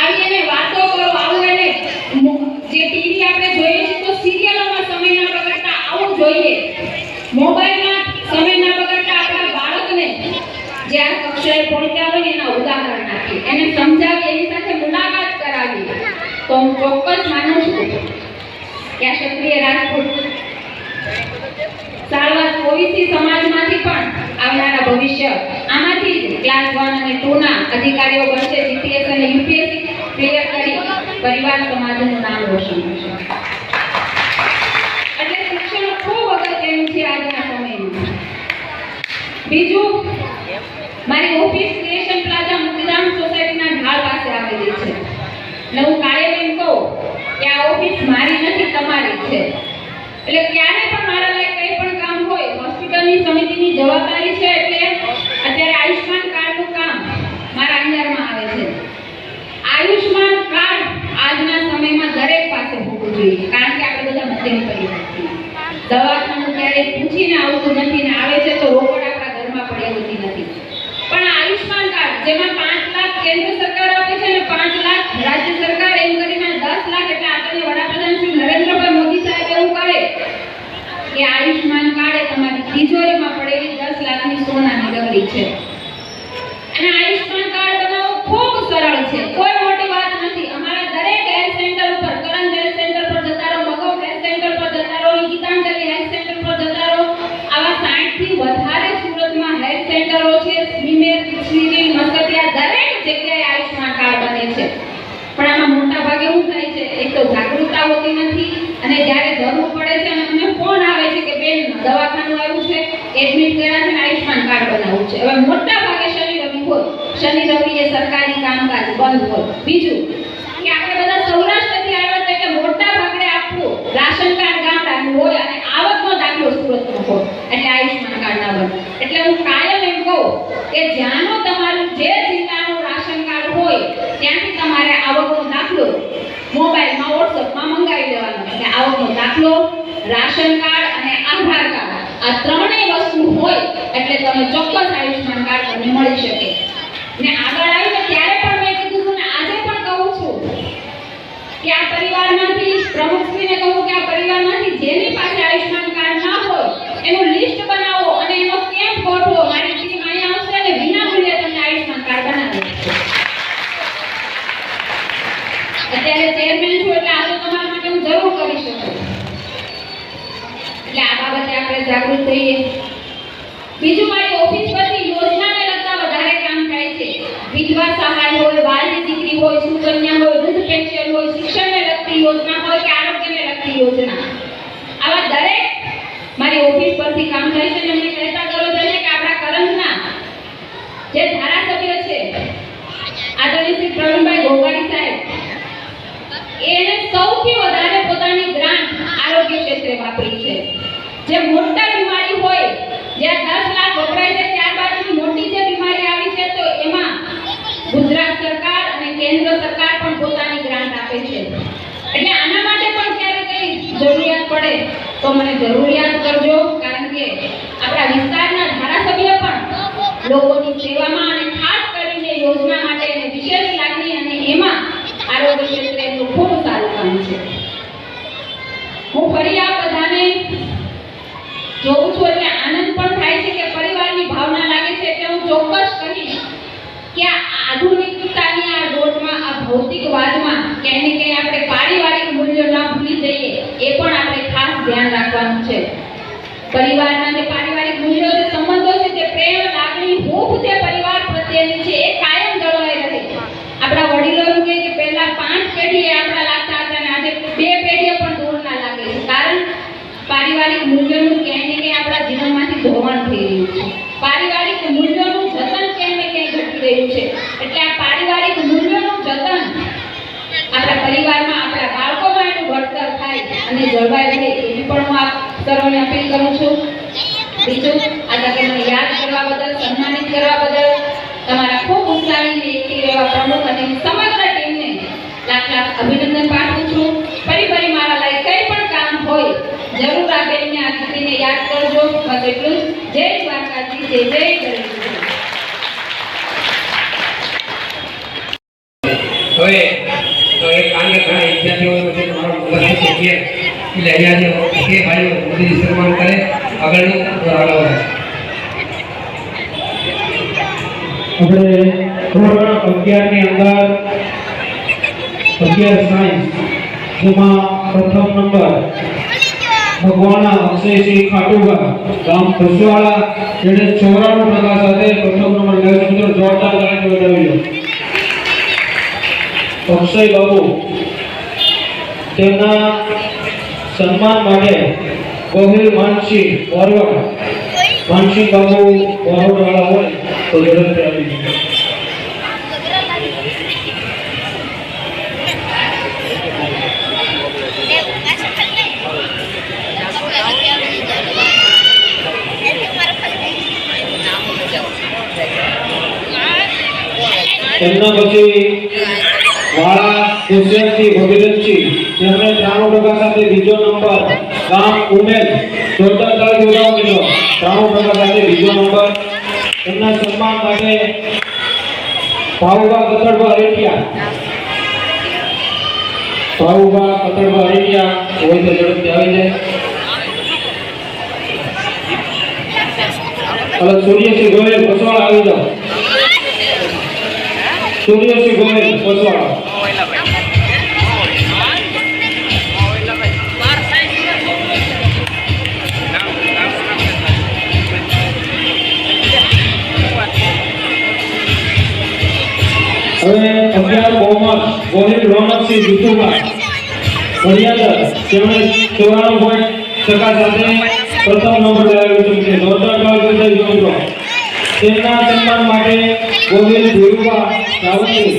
આવી એને વાતો કરો. આવું એને જે ટીવી આપણે જોઈએ છે તો સિરિયલોમાં સમય ના બગાડતા આવું જોઈએ. મોબાઈલમાં સમય ના બગાડતા આપણા બાળકને જે આ કક્ષાએ પહોંચ્યા હોય એના ઉદાહરણ આપી, એને સમજાવી, એની સાથે મુલાકાત કરાવી, તો હું ચોક્કસ માનું છું કે આ ક્ષત્રિય રાજપૂત સારવાર ઓબીસી સમાજમાંથી પણ આવનારા ભવિષ્ય આમાંથી જ ક્લાસ 1 અને 2 ના અધિકારીઓ બનશે. જીપીએસ અને યુપીએસસી ક્લિયર કરી પરિવાર સમાજનું નામ રોશન કરશે. એટલે શિક્ષણ ખૂબ અગત્યનું છે આજના સમયમાં. બીજું, મારી ઓફિસ ક્રિએશન પ્લાઝા મુક્તિધામ સોસાયટીના ઢાળ પાસે આવેલી છે. અને હું કાયમ એમ કહું કે આ ઓફિસ મારી નથી, તમારી છે. એટલે ક્યારે પણ મારા લાયક કંઈ પણ કામ હોય, હોસ્પિટલની સમિતિની જવાબદારી છે. એટલે અત્યારે આયુષ્માન કાર્ડનું કામ મારા અંદરમાં આવે છે. આયુષ્માન કાર્ડ આજના સમયમાં દરેક પાસે હોવું જોઈએ, કારણ કે આપણે બધા મધ્યમ પરિવાર છીએ. દવાખાનું ક્યારેય પૂછીને આવતું નથી, ને આવે છે તો રોકડ આપણા ઘરમાં પડ્યા હોતી નથી. પણ આયુષ્માન કાર્ડ જેમાં 5 લાખ કેન્દ્ર સરકાર આપે છે અને 5 લાખ રાજ્ય સરકાર, એમ કરીને 10 લાખ. એટલે આપણે વડાપ્રધાન શ્રી નરેન્દ્રભાઈ મોદી સાહેબ એવું કહે કે આયુષ્માન કાર્ડ એ તમારી તિજોરીમાં પડેલી 10 લાખની સોનાની ડગરી છે. અને આયુષ્માન કાર્ડ બનાવવું ખૂબ સરળ છે, કોઈ મોટી વાત નથી. અમારા દરેક હેલ્થ સેન્ટર ઉપર, કરંજ હેલ્થ સેન્ટર પર જતા રહો, મગો હેલ્થ સેન્ટર પર જતા રહો, ગીતાંજલિ હેલ્થ સેન્ટર પર જતા રહો. આવા 60 થી વધારે સુરતમાં હેલ્થ સેન્ટરો છે. સ્મીમેર, સિવિલ, મસ્કતિયા દરેક જગ્યાએ આયુષ્માન કાર્ડ બને છે. પણ આમાં મોટા ભાગે શું થાય છે, એક તો જાગૃતતા હોતી નથી, અને જ્યારે જરૂર પડે છે અને અમને ફોન આવે છે કે બેન દવાખાનું આવ્યું છે, એડમિટ કર્યા છે, આયુષ્માન કાર્ડ બનાવવું છે. હવે મોટા ભાગે શનિ રવિ હોય, શનિ રવિ એ સરકારી કામકાજ બંધ હોય. બીજું કે આપણે બધા સૌરાષ્ટ્રથી આવ્યા હતા એટલે મોટા ભાગે આપવું રાશન કાર્ડ ગામડાનું હોય અને આવકનો દાખલો દાખલો સુરતનો હોય એટલે આયુષ્માન કાર્ડના બને. એટલે હું કાયમ એમ કહું કે જ્યાંનો તમારું જે જિલ્લાનું રાશન કાર્ડ હોય ત્યાંથી તમારે આવકનો દાખલો મોબાઈલમાં વોટ્સઅપમાં મંગાવી દેવાનો. એટલે આવકનો દાખલો, રાશન કાર્ડ અને આધાર કાર્ડ આ ત્રણેય વસ્તુ હોય એટલે તમે ચોક્કસ આયુષ્માન કાર્ડ તમને મળી શકે. ને આગળ આવીને ત્યારે પણ મેં કીધું હતું ને આજે પણ કહું છું કે આ પરિવારમાંથી પ્રમુખશ્રીને કહું કે આ પરિવારમાંથી જેની પાસે આયુષ્માન કાર્ડ ના હોય એનું લિસ્ટ બનાવો અને એનો કેમ્પ ગોઠવો. મારી ટીમ અહીંયા આવશે અને વિનામૂલ્યે તમને આયુષ્માન કાર્ડ બનાવી દેશે. અત્યારે ચેરમેન છું એટલે આ તો તમારા માટે હું જરૂર કરી શકું. એટલે આ બાબતે આપણે જાગૃત થઈએ. બીજું મારી ઓફિસ પરથી યોજનાને લગતા વધારે કામ થાય છે. વિધવા સહાય હોય, બાળની દીકરી હોય, સુકન્યા હોય, વૃદ્ધ પેન્શન હોય, શિક્ષણને લગતી યોજના હોય કે આરોગ્યને લગતી યોજના, આવા દરેક મારી ઓફિસ પરથી કામ થાય છે. અને મને કહેતા કરો છે કે આપણા કરંજના જે ધારાસભ્ય છે આદરણીય શ્રી પ્રવીણભાઈ ગોગાડી સાહેબ, એને સૌથી વધારે પોતાની ગ્રાન્ટ આરોગ્ય ક્ષેત્રે વાપરી છે. જે મોટા બીમારી હોય જ્યાં 10 લાખ વપરાય છે ત્યારબાદ મોટી જે બીમારી આવી છે તો એમાં ગુજરાત સરકાર અને કેન્દ્ર સરકાર પણ પોતાની ગ્રાન્ટ આપે છે. એટલે આના માટે પણ ક્યારે કઈ જરૂરિયાત પડે તો મને જરૂરિયાત કરજો. કારણ કે આપણા વિસ્તારના ધારાસભ્ય પણ લોકોની સેવામાં અને ખાસ કરીને યોજના માટે એને વિશેષ લાગણી અને એમાં આરોગ્ય ક્ષેત્રે એમનું ખૂબ સારું કામ છે. હું ફરી આ બધાને જોઉં છું એટલે આનંદ પણ થાય છે કે પરિવારની ભાવના લાગે છે. એટલે હું ચોક્કસ કહીશ કે આ આધુનિકતાની આ દોડમાં, આ ભૌતિકવાદમાં ક્યાંય ને ક્યાંય આપણે પારિવારિક મૂલ્યો ના ભૂલી જઈએ એ પણ આપણે ખાસ ધ્યાન રાખવાનું છે. પરિવારના જે પારિવારિક મૂલ્યો, જે સંબંધો છે, જે પ્રેમ, લાગણી, હૂંફ જે પરિવાર પ્રત્યેની છે એ કાયમ જળવાઈ રહે. આપણા વડીલો એમ કહે કે પહેલા 5 પેઢીએ આપણા લાગતા હતા અને આજે 2 પેઢીએ પણ દૂર ના લાગે છે. કારણ પારિવારિક મૂલ્યોનું ક્યાંય ને ક્યાંય આપણા જીવનમાંથી ધોવાણ થઈ રહ્યું છે. પારિવારિક મૂલ્યોનું જતન ક્યાંય ને ક્યાંય ઘટી રહ્યું છે. એટલે આ પારિવારિક મૂલ્યોનું જતન આપણા પરિવારમાં, આપણા બાળકોમાં એનું ઘડતર થાય અને જળવાઈ રહે એવી પણ હું આપ સર્વને અપીલ કરું છું. બીજું, આજે તમને યાદ કરવા બદલ, સન્માનિત કરવા બદલ તમારા ખૂબ ઉત્સાહી એકથી રહેવા પ્રમુખ અને સમગ્ર ટીમને લાખ લાખ અભિનંદન પાઠવું છું. ફરી મારા લાયક કંઈ પણ કામ હોય જરૂર આ બેનને, આ દીકરીને યાદ કરજો. બસ એટલું જ. જય દ્વારકાધીશ, જય જય ગણેશ. હવે તો એક કારણે ઘણા વિદ્યાર્થીઓ છે મારો લક્ષ્ય છે કે એટલે અહીંયા જે કે ભાઈઓ મોદી સન્માન કરે આગળનું આગળ વધે. આપણે ધોરણ 11 ની અંદર 11 સાયન્સ જેમાં પ્રથમ નંબર ભગવાના અક્ષયસિંહ ખાટુગા ગામ ભસવાડા, જેને 94% સાથે પ્રથમ નંબર લાવ્યો છે. મિત્રો જોરદાર તાળી બજાવી લો. અક્ષય બાબુ, તેમના સન્માન માટે ગોહિલ માનસિંહ વરવડ, માનસિંહ બાબુ વરવડવાળા હોય તો ઝડપથી આવી જાય. એમના પછી વાળા દુષ્યંતસિંહ ભગીરથસિંહ, જેમણે 93% સાથે બીજો નંબર, ગામ ઉમેદ, જોરદાર તાળી બજાવો મિત્રો. 93% સાથે બીજો નંબર. એમના સન્માન માટે ભાવુભા કતરભા અરેઠિયા, ભાવુભા કતરભા અરેઠિયા હોય તો ઝડપથી આવી જાય. હવે સૂર્યસિંહ ગોયલ બસવાળા આવી જાઓ. સૂર્યસિંહ ગોયલ બસવાળા. હવે 11 કોમર્સ ગોહિલ રોનકસિંહ જીતુભાઈ મર્યાદા, તેમણે 94% સાથે પ્રથમ નંબર લાવ્યો છે. જોરદાર તાળી બજાવી મિત્રો. તેમના સન્માન માટે ગોહિલ ધીરુભા રાવતી,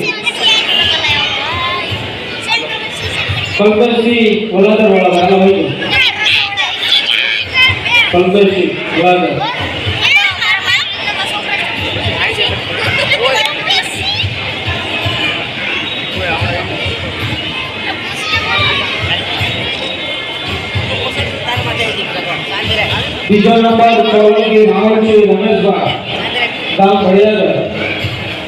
કલ્પતસિંહ વલાદરવાળા વાળા હોય છે. કલ્પેશસિંહ ગુલાદર. બીજો નંબર ચૌહાણજી રાવણસિંહ રમેશભાઈ, ગામ ભડિયાદર.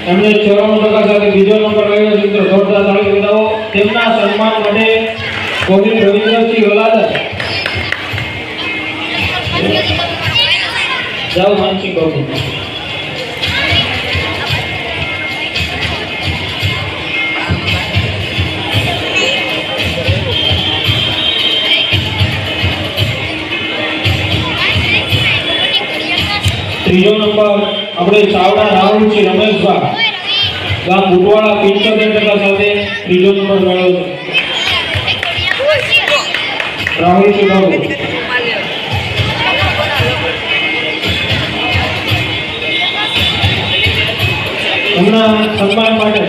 એમણે 94% સાથે બીજો નંબર લાવ્યો છે. મિત્રો જોરદાર તાળી બજાવો. તેમના સન્માન માટે ગોવિંદ રવિન્દ્રસિંહ ગલાદર. જાઓ માનસિંહ બાબુ. ત્રીજો નંબર આપણે ચાવડા રાહુલસિંહ રમેશભાઈ, ગામ બુટવાડા 75% સાથે ત્રીજો નંબર મેળવ્યો છે. રાહુલસિંહ બાબુ. એમના સન્માન માટે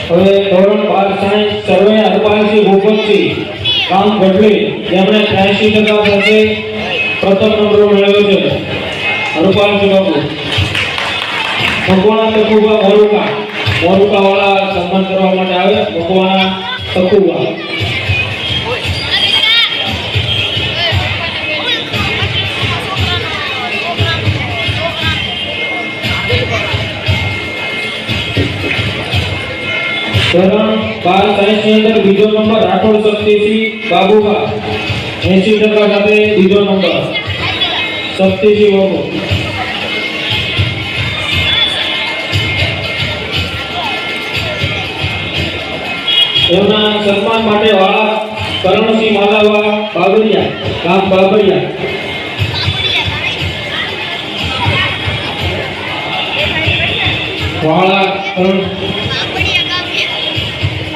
હવે ધોરણ 12 સાયન્સ સર્વે હરપાલસિંહ ભૂપતસિંહ, ગામ ગઢલી, જેમણે 83% સાથે પ્રથમ નંબર મેળવ્યો છે. હરપાલસિંહ બાબુ. મકવાણા તકુબા મોરુકા વાળા સન્માન કરવા માટે આવે. મકવાણા તકુબા. ધોરણ 12 સાયન્સ ની અંદર બીજો નંબર રાઠોડ શક્તિસિંહ બાબુભા, 80% સાથે બીજો નંબર. શક્તિસિંહ બાબુ. એમના સન્માન માટે વાળા કરણસિંહ માલાવા બાબરિયા, ગામ બાબરિયા. વાળા કરણ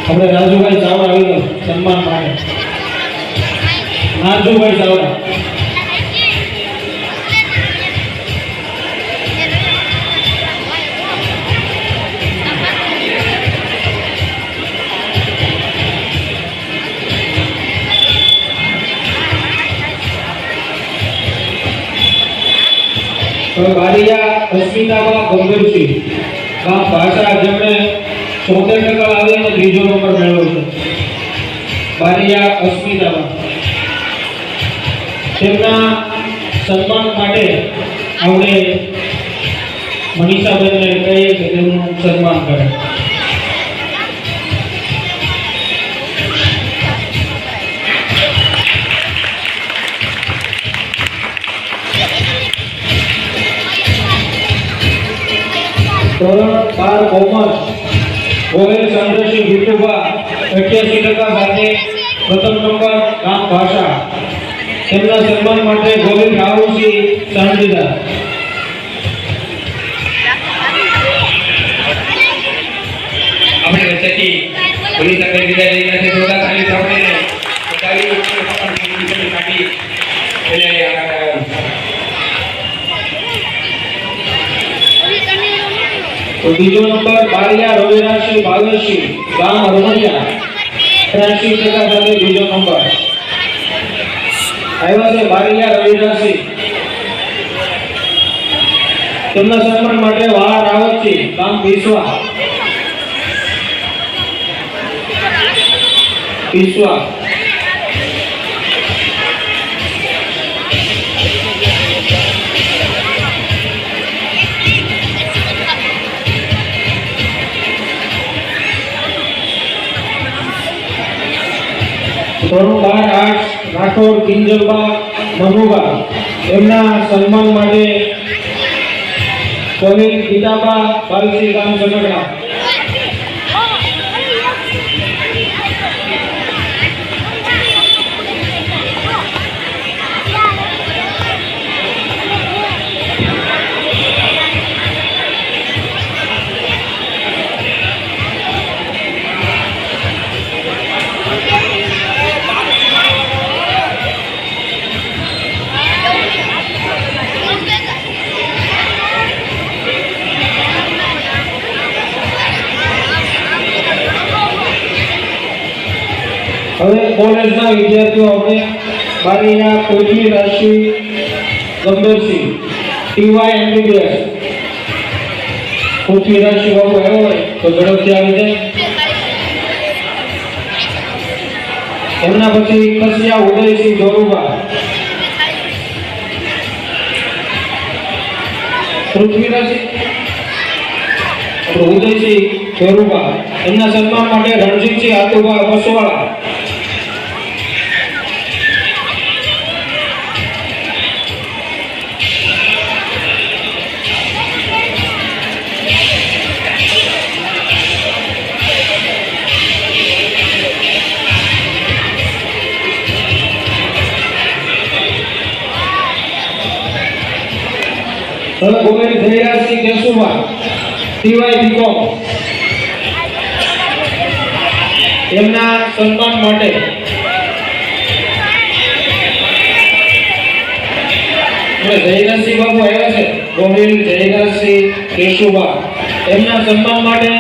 આપણે રાજુભાઈ ચાવડા આવી ગયો સન્માન માટે. રાજુભાઈ ચાવડા. બારિયા અસ્મિતાબા ગંભીરસિંહ, ગામ ભાષા, જેમણે 74% લાવી અને ત્રીજો નંબર મેળવ્યો છે. બારિયા અસ્મિતાબા. તેમના સન્માન માટે આપણે મનીષાબેનને કહીએ કે તેમનું સન્માન કરે. ધોરણ 12 કોમર્સ ગોહિલ ચંદ્રસિંહ વિઠુભા, 88% સાથે પ્રથમ નંબર, ગામ ભાષા. તેમના સન્માન માટે ગોવિંદ રાહુલસિંહ સાંજીદા. આપણે વચ્ચેથી પોલીસ આપણે વિદાય લઈ ગયા છે. જોરદાર તાળી આપણે તાળી કાઢી બીજો નંબર બારિયા રવિરાજસિંહ ભાવેશસિંહ, ગામ હરમડિયા, 83% સાથે બીજો નંબર આવ્યા છે. બારિયા રવિરાજસિંહ. તેમના સન્માન માટે વાળા રાવતસિંહ, ગામ પીસવા. ધોરણ 12 આર્ટ્સ રાઠોડ કિંજલબા મનુબા, એમના સન્માન માટે કોવિલ ગીતાબા બાલસિંહ, ગામ સનગડા. હવે કોલેજના વિદ્યાર્થીઓ આપણે બારીયા પૃથ્વી રાશિ ગંભીરસિંહ ટીવાય એમબીબીએસ પૃથ્વી રાશિ બાબુ આવ્યો હોય તો ઝડપથી આવી જાય. એમના પછી કસિયા ઉદયસિંહ જોરુબા પૃથ્વી રાશિ ઉદયસિંહ જોરુબા. એમના સન્માન માટે રણજીતસિંહ આતુભા બસવાળા. હવે ગોવિંદ જયરાજસિંહ કેશુભા ટીવાય બીકોમ. એમના સન્માન માટે જયરાજસિંહ બાબુ આવ્યા છે. ગોવિંદ જયરાજસિંહ કેશુભા. એમના સન્માન માટે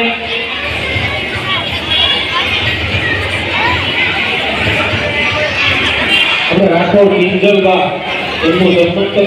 આપણે રાઠોડ કિંજલબા એમનું સન્માન તો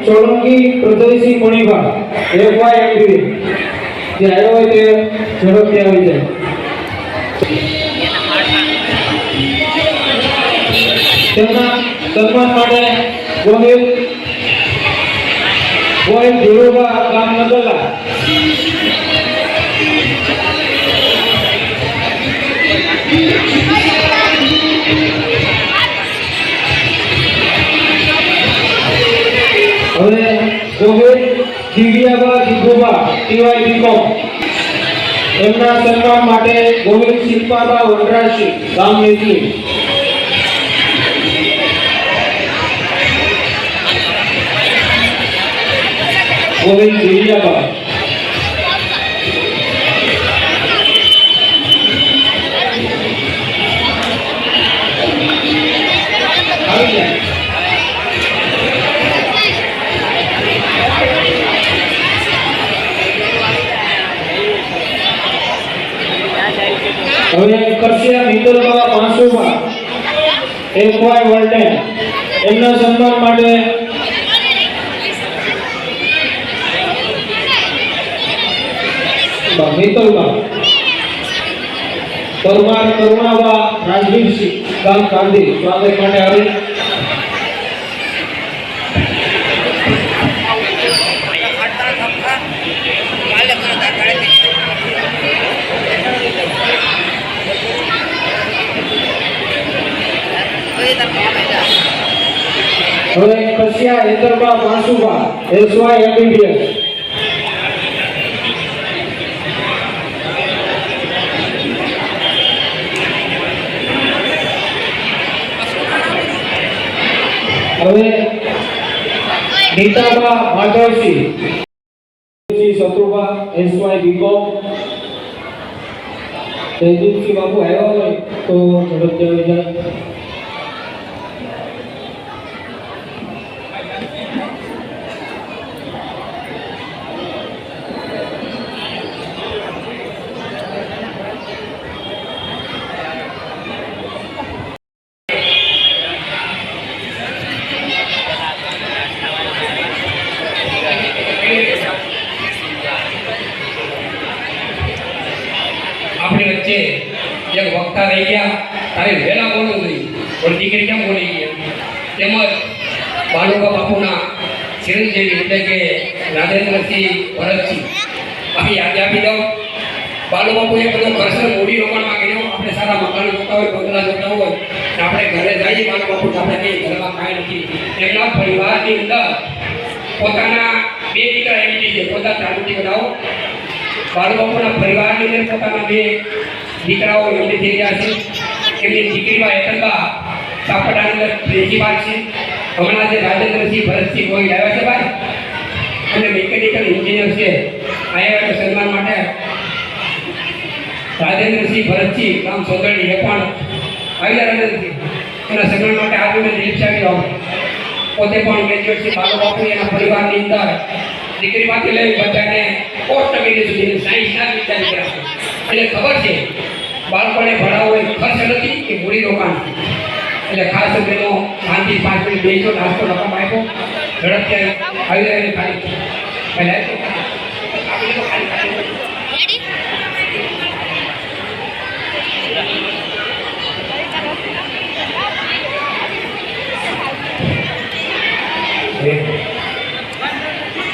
સોલંકી પ્રજયસિંહ મણિભા એફવાય એમબી જે આવ્યો હોય તે ઝડપથી આવી જાય. તેમના સન્માન માટે ગોવિંદ ધીરુભા ગામ નગલા. હવે ગોવિંદ દિવ્યાબા દીપુભા ટીવાય બીકોમ. એમના સન્માન માટે ગોવિંદ શિલ્પાબા વનરાજસિંહ ગામ મેદની. ગોવિંદ દિવ્યાબા. આવી જાય. હવે કરશિયા મિત્તલબા પાંસુભા એફવાય વર્લ્ડન. એમના સન્માન માટે મિત્તલબા. પરમાર કરુણાબા રાજવીરસિંહ ગામ ગાંધી. સ્વાગત માટે આવે. હવે કસિયા હેતરબા પાંસુભા એસવાય એમબીબીએસ. હવે નીતાબા માધવસિંહ શત્રુભા એસવાય બીકોમ. તેજસ્વી બાબુ આવ્યા હોય તો ઝડપથી આવી જાય. આપણી વચ્ચે એક વક્તા રહી ગયા, તારે વહેલા બોલવું જોઈએ, પણ દીકરી કેમ બોલી ગઈ? તેમજ બાલુકા બાપુના ચિરંજીવી એટલે કે રાજેન્દ્રસિંહ ભરતસિંહ આવી યાદ આપી દઉં. બાલુ બાપુએ બધો ખર્ચ મૂડી રોકાણમાં કર્યો. આપણે સારા મકાનો જોતા હોય, બંગલા જોતા હોય, ને આપણે ઘરે જઈએ બાલુ બાપુ આપણે કઈ ઘરમાં કાંઈ નથી. એમના પરિવારની અંદર પોતાના 2 દીકરા એમની છે, પોતા જાગૃતિ બનાવો. બાલુ બાપુના પરિવારની અંદર પોતાના 2 દીકરાઓ એમની થઈ ગયા છે. એમની દીકરીમાં હેતલબા સાપડાની અંદર પ્રિન્સિપાલ છે. હમણાં જે રાજેન્દ્રસિંહ ભરતસિંહ ગોહિલ આવ્યા છે ભાઈ, અને મિકેનિકલ એન્જિનિયર છે. અહીંયા સન્માન માટે રાજેન્દ્રસિંહ ભરતસિંહ ગામ સોદરણી એ પણ આવ્યા. રાજેન્દ્રસિંહ એના સન્માન માટે આવીને દિલીપ સાહેબ પોતે પણ ગ્રેજ્યુએટ છે. બાલુ બાપુ એના પરિવારની અંદર દીકરીમાંથી લઈ બધાને પોસ્ટ ડિગ્રી સુધી સાયન્સના વિચાર કર્યા છે. એટલે ખબર છે બાળકોને ભણાવવો એ ખર્ચ નથી કે મૂડી રોકાણ નથી. એટલે ખાસ બહેનો શાંતિ 5 મિનિટ બેસો, નાસ્તો રકમ આપ્યો, ઝડપથી આવી જાય ખાલી પહેલાં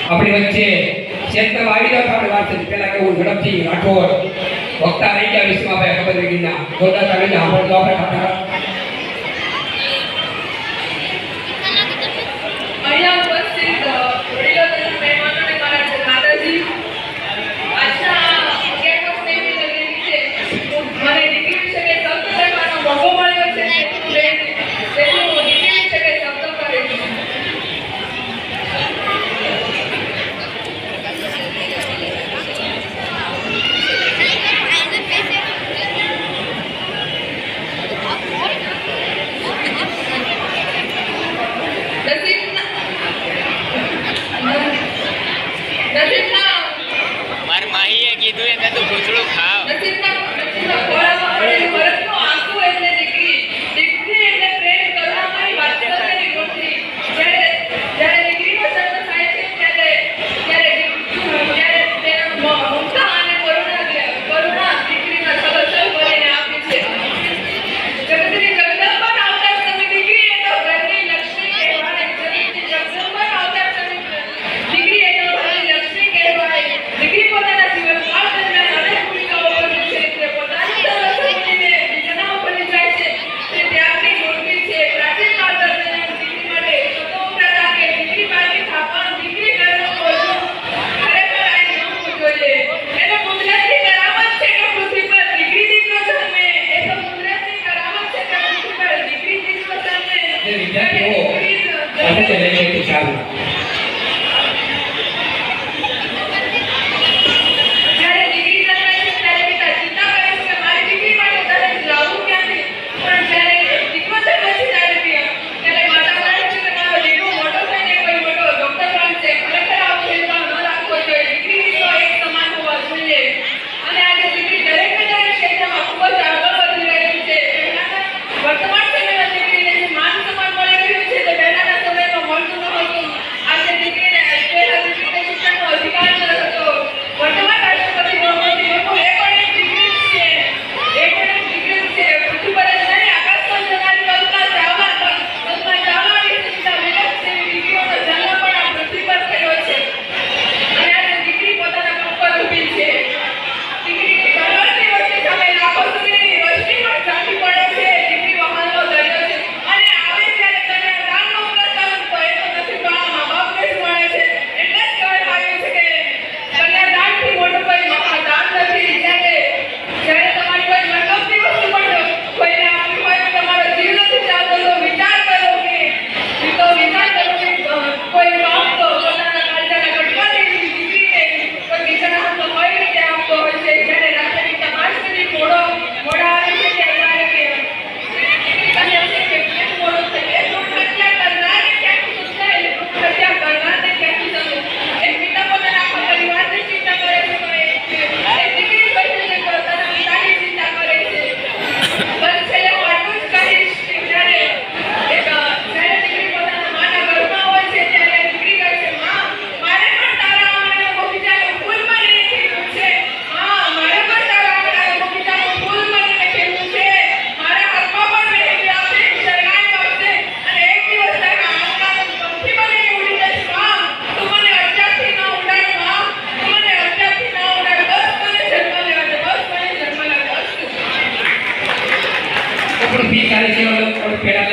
આપણી વચ્ચે ક્ષેત્ર આવી જાવ આપણે વાત છે. પહેલા કેવું ઝડપથી રાઠોડ વક્તા રહી ગયા વિશ્વમાં ખબર રહી ગઈ. જોતા ચાલી જાય આપણે તો આપણે ખાતા અહીંયા ઉપસ્થિત વડીલો તથા મહેમાનોને મારા જય માતાજી. આજના કેમ્પસની વિશે મને દીકરી વિશે કંઈ શબ્દ કહેવાનો મોકો મળ્યો છે. તેથી હું દીકરી વિશે કંઈ શબ્દો કહીશ. મારી માહીએ કીધું એ કદું ભૂસડું ખાવ. નસીબના ખોળામાં પડેલી બરફનો આંસુ એટલે દીકરી. દીકરી એટલે પ્રેમ, કરુણામય, વાત્સલ્યની ગોઠવી. જ્યારે દીકરીનો જન્મ થાય છે ત્યારે તેના મમતા અને કરુણા દીકરીના સલસલ ભરીને આપી છે. જગતની જગદંબા અવતાર સમય દીકરી એ તો ઘરની લક્ષ્મી કહેવાય. જગતની જગદંબા અવતાર સમય દીકરી એ તો ઘરની લક્ષ્મી કહેવાય. દીકરી પોતાના જીવનકાળ દરમિયાન અનેક ભૂમિકાઓ ભજવે છે. તે પોતાની સરસ બનીને બીજાના બની જાય છે. તે ત્યાગની મૂર્તિ છે. પ્રાચીન કાળ દરમિયાન દીકરી માટે સ્વતંત્રતા રાખે, દીકરી પાસે થાપણ, દીકરી ઘરનો બોજો ખરેખર આ ન હોવું જોઈએ. એને કુદરતની કરામત છે કે પૃથ્વી પર દીકરી દીકરો જન્મે. એ તો કુદરતની કરામત છે કે પૃથ્વી પર દીકરી દીકરો જન્મે. વિદ્યાર્થીઓ સાથે લઈને કે ચાલુ જ્યારે દીકરી જન્મે છે ત્યારે પિતા ચિંતા કરે છે કે મારી દીકરી માટે દહેજ લાવવું ક્યાંથી. પણ જ્યારે દીકરો જન્મે છે ત્યારે માતા કહે છે કે મારો દીકરો મોટો થઈને કોઈ મોટો ડોક્ટર બનશે. ખરેખર આવો ભેદભાવ ન રાખવો જોઈએ. દીકરી દીકરો એક સમાન હોવા જોઈએ. અને આજે દીકરી દરેક ક્ષેત્રમાં ખૂબ જ આગળ વધી રહી છે. વર્તમાન સમયમાં દીકરીને જે માન સન્માન મળી રહ્યું છે તે પહેલાના સમયમાં મળતું ન હતું. આપણું ફી કાર્ય સેવા પેડા